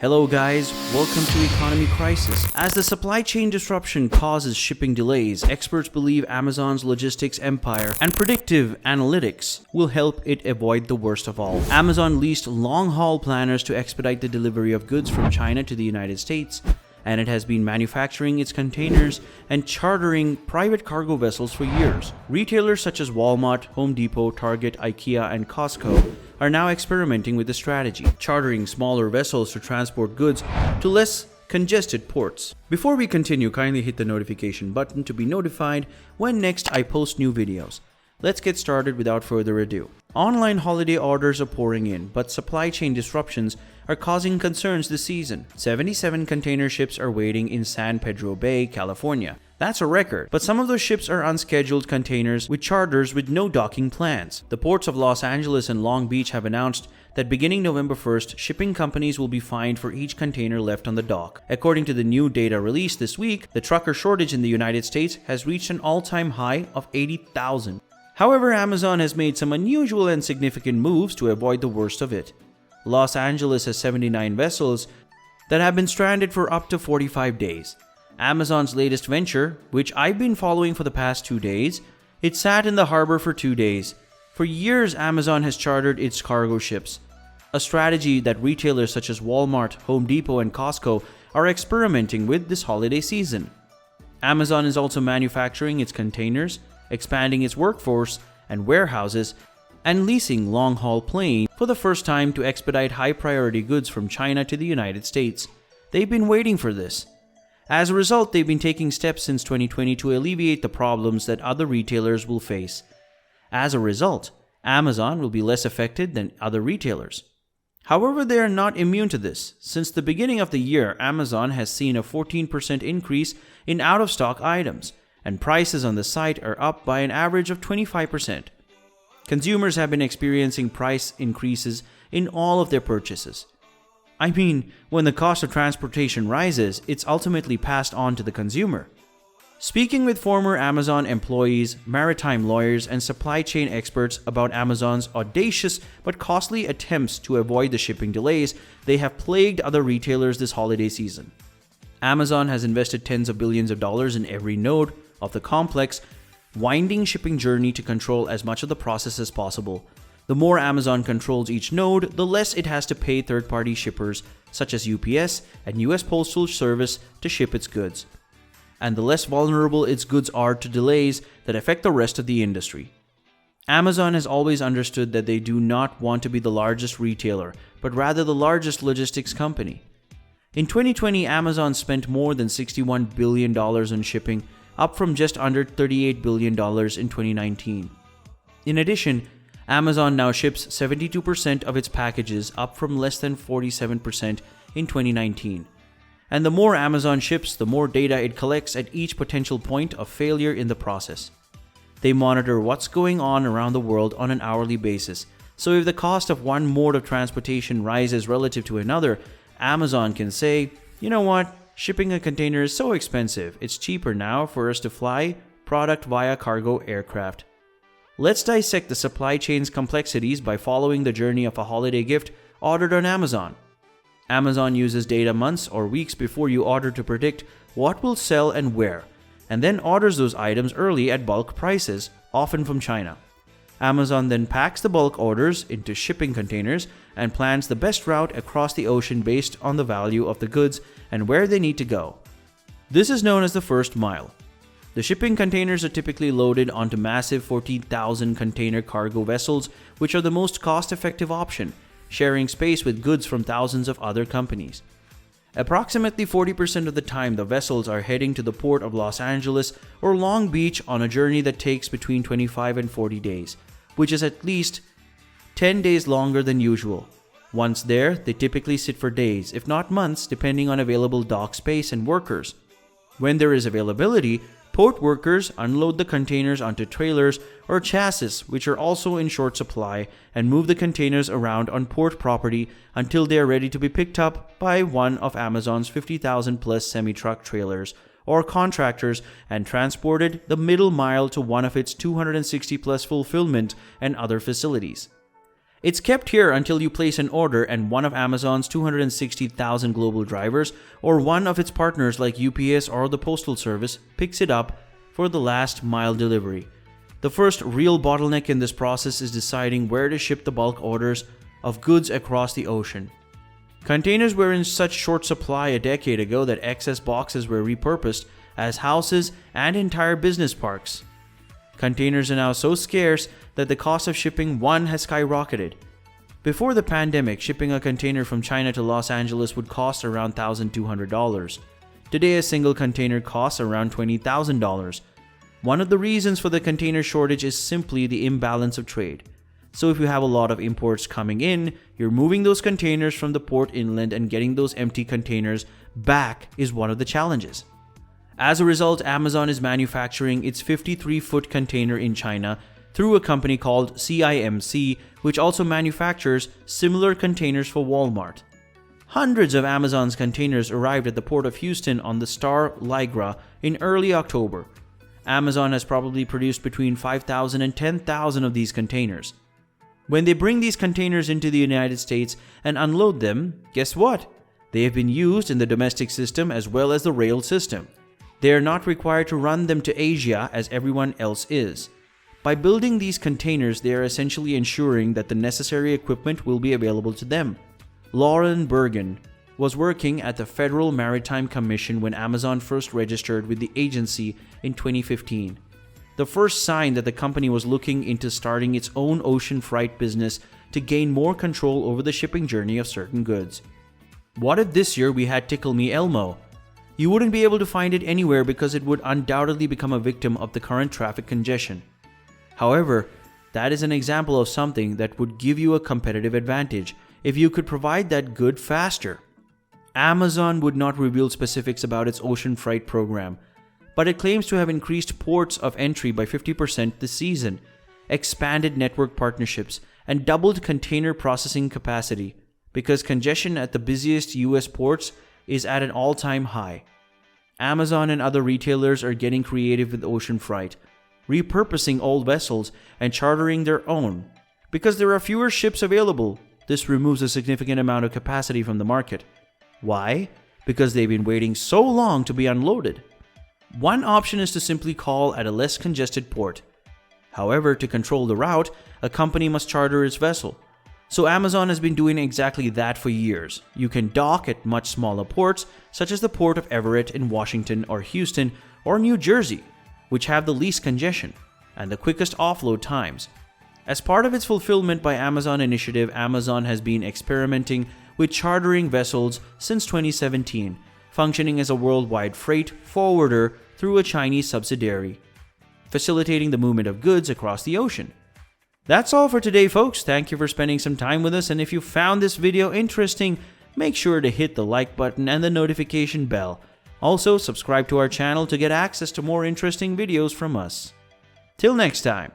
Hello guys, welcome to Economy Crisis. As the supply chain disruption causes shipping delays, experts believe Amazon's logistics empire and predictive analytics will help it avoid the worst of all. Amazon leased long-haul planners to expedite the delivery of goods from China to the United States, and it has been manufacturing its containers and chartering private cargo vessels for years. Retailers such as Walmart, Home Depot, Target, IKEA, and Costco are now experimenting with the strategy, chartering smaller vessels to transport goods to less congested ports. Before we continue, kindly hit the notification button to be notified when next I post new videos. Let's get started without further ado. Online holiday orders are pouring in, but supply chain disruptions are causing concerns this season. 77 container ships are waiting in San Pedro Bay, California. That's a record, but some of those ships are unscheduled containers with charters with no docking plans. The ports of Los Angeles and Long Beach have announced that beginning November 1st, shipping companies will be fined for each container left on the dock. According to the new data released this week, the trucker shortage in the United States has reached an all-time high of 80,000. However, Amazon has made some unusual and significant moves to avoid the worst of it. Los Angeles has 79 vessels that have been stranded for up to 45 days. Amazon's latest venture, which I've been following for the past 2 days, it sat in the harbor for 2 days. For years, Amazon has chartered its cargo ships, a strategy that retailers such as Walmart, Home Depot, and Costco are experimenting with this holiday season. Amazon is also manufacturing its containers, expanding its workforce and warehouses, and leasing long-haul planes for the first time to expedite high-priority goods from China to the United States. They've been waiting for this. As a result, they've been taking steps since 2020 to alleviate the problems that other retailers will face. As a result, Amazon will be less affected than other retailers. However, they are not immune to this. Since the beginning of the year, Amazon has seen a 14% increase in out-of-stock items, and prices on the site are up by an average of 25%. Consumers have been experiencing price increases in all of their purchases. I mean, when the cost of transportation rises, it's ultimately passed on to the consumer. Speaking with former Amazon employees, maritime lawyers, and supply chain experts about Amazon's audacious but costly attempts to avoid the shipping delays, they have plagued other retailers this holiday season. Amazon has invested tens of billions of dollars in every node of the complex, winding shipping journey to control as much of the process as possible. The more Amazon controls each node, the less it has to pay third-party shippers such as UPS and US Postal Service to ship its goods, and the less vulnerable its goods are to delays that affect the rest of the industry. Amazon has always understood that they do not want to be the largest retailer, but rather the largest logistics company. In 2020, Amazon spent more than $61 billion on shipping, up from just under $38 billion in 2019. In addition, Amazon now ships 72% of its packages, up from less than 47% in 2019. And the more Amazon ships, the more data it collects at each potential point of failure in the process. They monitor what's going on around the world on an hourly basis, so if the cost of one mode of transportation rises relative to another, Amazon can say, you know what? Shipping a container is so expensive, it's cheaper now for us to fly product via cargo aircraft. Let's dissect the supply chain's complexities by following the journey of a holiday gift ordered on Amazon. Amazon uses data months or weeks before you order to predict what will sell and where, and then orders those items early at bulk prices, often from China. Amazon then packs the bulk orders into shipping containers and plans the best route across the ocean based on the value of the goods and where they need to go. This is known as the first mile. The shipping containers are typically loaded onto massive 14,000 container cargo vessels, which are the most cost-effective option, sharing space with goods from thousands of other companies. Approximately 40% of the time, the vessels are heading to the port of Los Angeles or Long Beach on a journey that takes between 25 and 40 days, which is at least 10 days longer than usual. Once there, they typically sit for days, if not months, depending on available dock space and workers. When there is availability, port workers unload the containers onto trailers or chassis, which are also in short supply, and move the containers around on port property until they are ready to be picked up by one of Amazon's 50,000 plus semi-truck trailers or contractors and transported the middle mile to one of its 260 plus fulfillment and other facilities. It's kept here until you place an order and one of Amazon's 260,000 global drivers or one of its partners like UPS or the Postal Service picks it up for the last mile delivery. The first real bottleneck in this process is deciding where to ship the bulk orders of goods across the ocean. Containers were in such short supply a decade ago that excess boxes were repurposed as houses and entire business parks. Containers are now so scarce that the cost of shipping one has skyrocketed. Before the pandemic, shipping a container from China to Los Angeles would cost around $1,200. Today, a single container costs around $20,000. One of the reasons for the container shortage is simply the imbalance of trade. So if you have a lot of imports coming in, you're moving those containers from the port inland and getting those empty containers back is one of the challenges. As a result, Amazon is manufacturing its 53-foot container in China through a company called CIMC, which also manufactures similar containers for Walmart. Hundreds of Amazon's containers arrived at the port of Houston on the Star Ligra in early October. Amazon has probably produced between 5,000 and 10,000 of these containers. When they bring these containers into the United States and unload them, guess what? They have been used in the domestic system as well as the rail system. They are not required to run them to Asia as everyone else is. By building these containers, they are essentially ensuring that the necessary equipment will be available to them. Lauren Bergen was working at the Federal Maritime Commission when Amazon first registered with the agency in 2015. The first sign that the company was looking into starting its own ocean freight business to gain more control over the shipping journey of certain goods. What if this year we had Tickle Me Elmo? You wouldn't be able to find it anywhere because it would undoubtedly become a victim of the current traffic congestion. However, that is an example of something that would give you a competitive advantage if you could provide that good faster. Amazon would not reveal specifics about its ocean freight program, but it claims to have increased ports of entry by 50% this season, expanded network partnerships, and doubled container processing capacity because congestion at the busiest US ports is at an all-time high. Amazon and other retailers are getting creative with ocean freight, repurposing old vessels and chartering their own. Because there are fewer ships available, this removes a significant amount of capacity from the market. Why? Because they've been waiting so long to be unloaded. One option is to simply call at a less congested port. However, to control the route, a company must charter its vessel. So Amazon has been doing exactly that for years. You can dock at much smaller ports, such as the port of Everett in Washington or Houston or New Jersey, which have the least congestion and the quickest offload times. As part of its Fulfillment by Amazon initiative, Amazon has been experimenting with chartering vessels since 2017, functioning as a worldwide freight forwarder through a Chinese subsidiary, facilitating the movement of goods across the ocean. That's all for today, folks. Thank you for spending some time with us, and if you found this video interesting, make sure to hit the like button and the notification bell. Also, subscribe to our channel to get access to more interesting videos from us. Till next time.